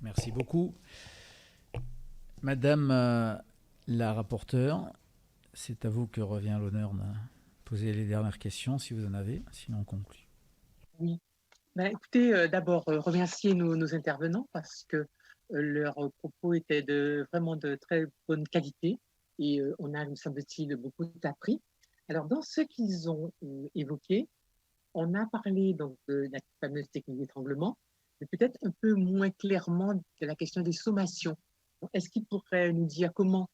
Merci beaucoup. Madame la rapporteure, c'est à vous que revient l'honneur de poser les dernières questions, si vous en avez, sinon on conclut. Oui. Ben, écoutez, d'abord, remercier nos intervenants parce que leurs propos étaient vraiment de très bonne qualité et on a, me semble-t-il, beaucoup appris. Alors, dans ce qu'ils ont évoqué, on a parlé donc de la fameuse technique d'étranglement, mais peut-être un peu moins clairement de la question des sommations. Est-ce qu'ils pourraient nous dire comment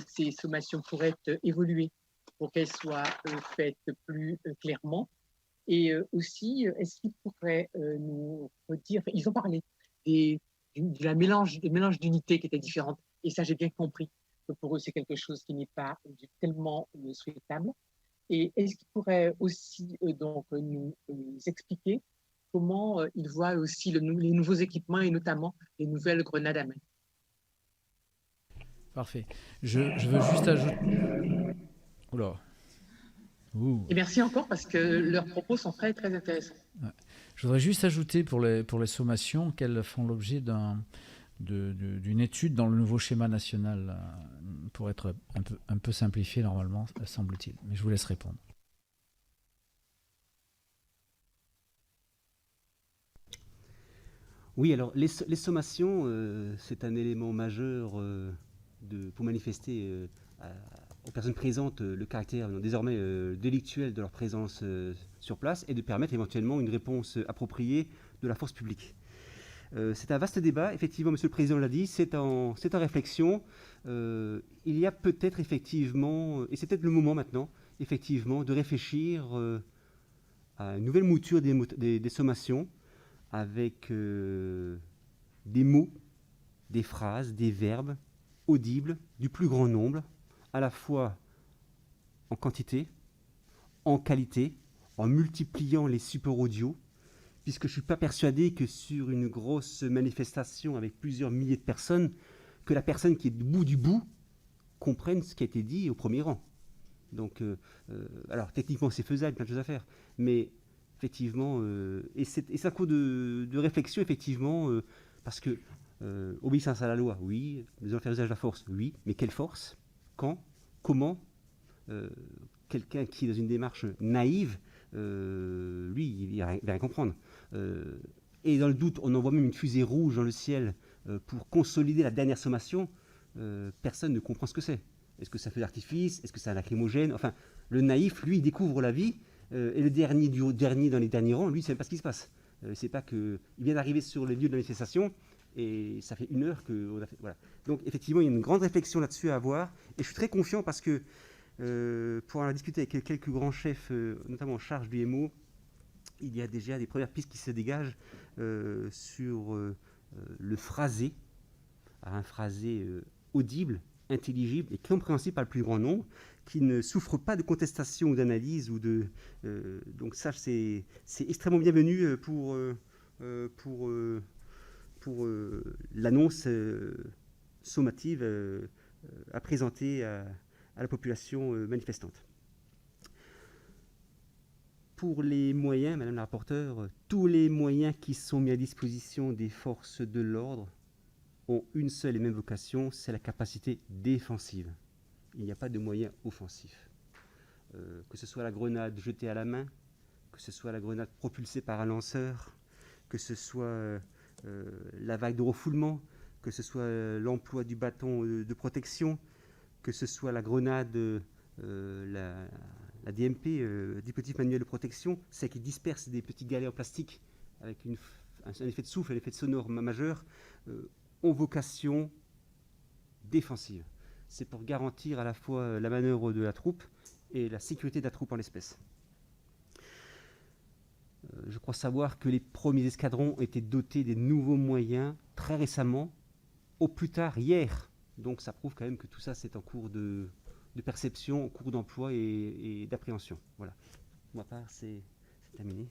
ces sommations pourraient évoluer pour qu'elles soient faites plus clairement? Et aussi, est-ce qu'ils pourraient nous redire, ils ont parlé des mélanges d'unités qui étaient différentes, et ça j'ai bien compris que pour eux c'est quelque chose qui n'est pas tellement souhaitable. Et est-ce qu'ils pourraient aussi donc nous expliquer comment ils voient aussi les nouveaux équipements et notamment les nouvelles grenades à main? Parfait. Je veux juste ajouter... Oula. Ouh. Et merci encore parce que leurs propos sont très très intéressants. Ouais. Je voudrais juste ajouter pour les sommations qu'elles font l'objet d'une étude dans le nouveau schéma national pour être un peu simplifié normalement, semble-t-il. Mais je vous laisse répondre. Oui, alors les sommations, c'est un élément majeur pour manifester aux personnes présentes le caractère désormais délictuel de leur présence sur place et de permettre éventuellement une réponse appropriée de la force publique. C'est un vaste débat, effectivement, Monsieur le Président l'a dit, c'est en réflexion. Il y a peut-être effectivement, et c'est peut-être le moment maintenant, effectivement, de réfléchir à une nouvelle mouture des sommations avec des mots, des phrases, des verbes audibles du plus grand nombre, à la fois en quantité, en qualité, en multipliant les supports audio, puisque je ne suis pas persuadé que sur une grosse manifestation avec plusieurs milliers de personnes, que la personne qui est du bout comprenne ce qui a été dit au premier rang. Donc, alors techniquement c'est faisable, plein de choses à faire, mais effectivement, et c'est un coup de réflexion, effectivement, parce que obéissance à la loi, oui, nous allons faire usage de la force, oui, mais quelle force? Quand? Comment? Quelqu'un qui est dans une démarche naïve, lui, il va rien comprendre. Et dans le doute, on envoie même une fusée rouge dans le ciel pour consolider la dernière sommation. Personne ne comprend ce que c'est. Est-ce que ça fait l'artifice? Est-ce que c'est un lacrymogène? Enfin, le naïf, lui, il découvre la vie. Et le dernier dans les derniers rangs, lui, il ne sait pas ce qui se passe. C'est pas que il vient d'arriver sur le lieu de la manifestation et ça fait 1 heure qu'on a fait. Voilà. Donc, effectivement, il y a une grande réflexion là-dessus à avoir. Et je suis très confiant parce que pour en discuter avec quelques grands chefs, notamment en charge du MO, il y a déjà des premières pistes qui se dégagent sur le phrasé, un phrasé audible, intelligible et compréhensible par le plus grand nombre, qui ne souffre pas de contestation ou d'analyse ou de. Donc ça, c'est extrêmement bienvenu pour l'annonce sommative à présenter à la population manifestante. Pour les moyens, Madame la rapporteure, tous les moyens qui sont mis à disposition des forces de l'ordre ont une seule et même vocation, c'est la capacité défensive. Il n'y a pas de moyens offensifs. Que ce soit la grenade jetée à la main, que ce soit la grenade propulsée par un lanceur, que ce soit la vague de refoulement, que ce soit l'emploi du bâton de protection, que ce soit la grenade, la DMP, dispositif manuel de protection, c'est qui disperse des petits galets en plastique avec un effet de souffle, un effet de sonore majeur, ont vocation défensive. C'est pour garantir à la fois la manœuvre de la troupe et la sécurité de la troupe en l'espèce. Je crois savoir que les premiers escadrons ont été dotés des nouveaux moyens très récemment, au plus tard hier. Donc ça prouve quand même que tout ça c'est en cours de perception, en cours d'emploi et d'appréhension. Voilà. Pour ma part, c'est terminé.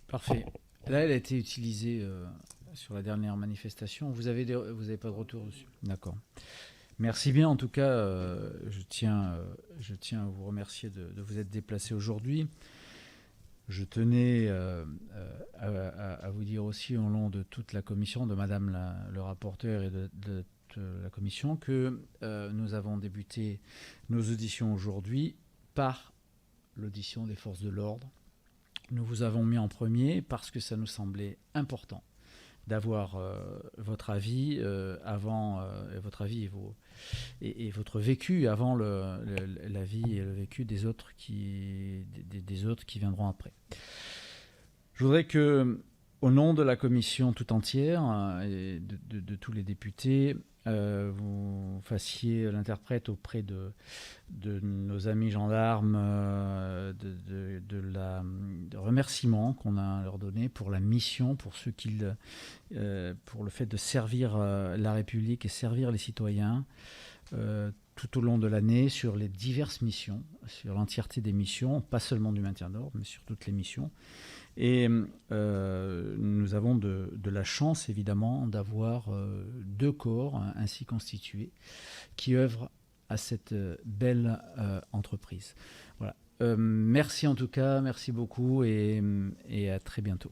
Parfait. Là, elle a été utilisée sur la dernière manifestation. Vous avez pas de retour dessus? D'accord. Merci bien, en tout cas, je tiens à vous remercier de vous être déplacé aujourd'hui. Je tenais à vous dire aussi, au nom de toute la commission, de Madame le rapporteur et de la commission, que nous avons débuté nos auditions aujourd'hui par l'audition des forces de l'ordre. Nous vous avons mis en premier parce que ça nous semblait important d'avoir votre avis votre avis et votre vécu avant l'avis et le vécu des autres qui viendront après. Je voudrais que, au nom de la commission tout entière et de tous les députés, vous fassiez l'interprète auprès de nos amis gendarmes de remerciements qu'on a à leur donner pour la mission, pour le fait de servir la République et servir les citoyens tout au long de l'année sur les diverses missions, sur l'entièreté des missions, pas seulement du maintien d'ordre, mais sur toutes les missions. Et nous avons de la chance, évidemment, d'avoir 2 corps ainsi constitués qui œuvrent à cette belle entreprise. Voilà. Merci en tout cas, merci beaucoup et à très bientôt.